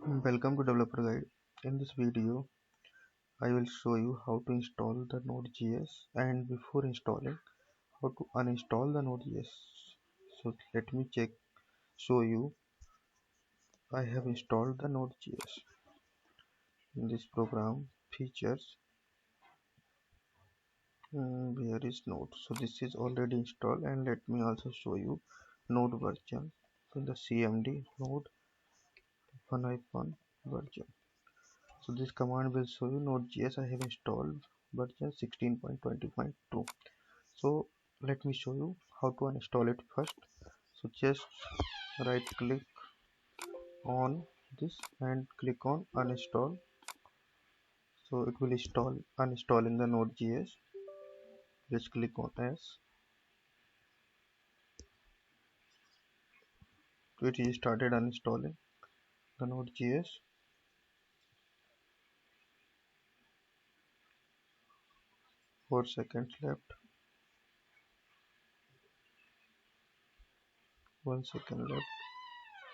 Welcome to Developer Guide. In this video, I will show you how to install the Node.js and before installing, how to uninstall the Node.js. So let me show you. I have installed the Node.js. In this program, features, where is Node? So this is already installed, and let me also show you Node version. In the CMD Node version. So this command will show you Node.js I have installed version 16.20.2. So let me show you how to uninstall it first. So just right click on this and click on uninstall. So it will install uninstalling the Node.js. Just click on S. It is started uninstalling the Node.js. 4 seconds left. 1 second left.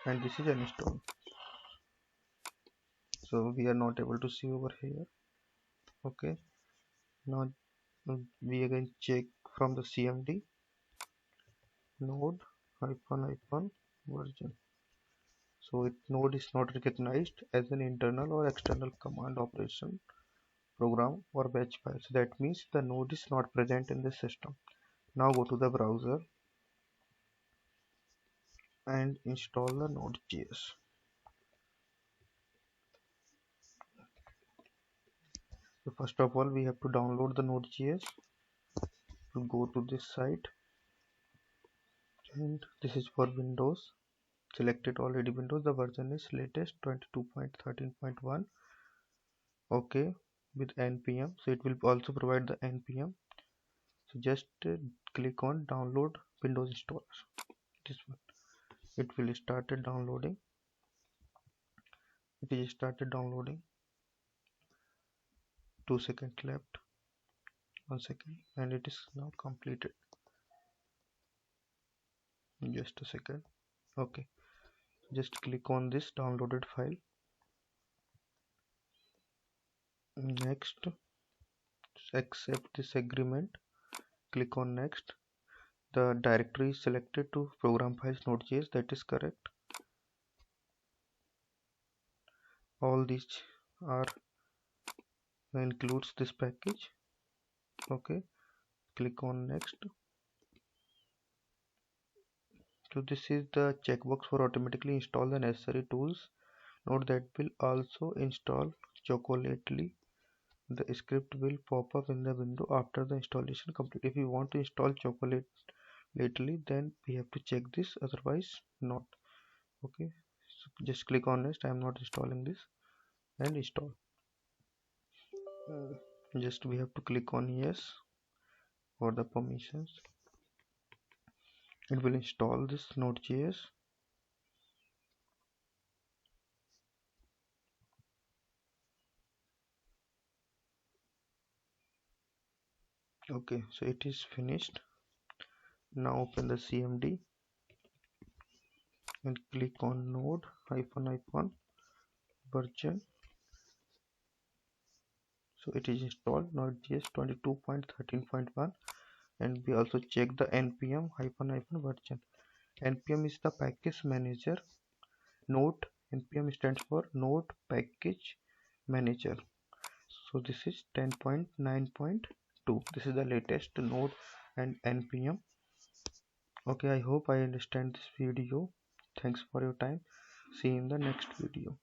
And this is uninstalled. So we are not able to see over here. Okay. Now we again check from the CMD node version. So node is not recognized as an internal or external command operation program or batch file. So that means the node is not present in the system. Now go to the browser and install the Node.js. So first of all, we have to download the Node.js. To go to this site, and this is for Windows. Selected already Windows. The version is latest 22.13.1. Okay, with npm. So it will also provide the npm. So just click on download Windows installer. This one. It will started downloading. It is started downloading. 2 seconds left. 1 second, and it is now completed. Just a second. Okay, just click on this downloaded file. Next, accept this agreement. Click on next. The directory is selected to program files Node.js. That is correct. All these are includes this package. Okay, click on next. So this is the checkbox for automatically install the necessary tools. Note that will also install Chocolately. The script will pop up in the window after the installation complete. If you want to install Chocolately, then we have to check this, otherwise not. Okay, so just click on next. I am not installing this, and install. Just we have to click on yes for the permissions. It will install this Node.js. Okay, so it is finished. Now open the CMD and click on node version. So it is installed Node.js 22.13.1, and we also check the npm version. Npm is the package manager. Node npm stands for Node Package Manager. So this is 10.9.2. This is the latest Node and npm. Okay, I hope I understand this video. Thanks for your time. See you in the next video.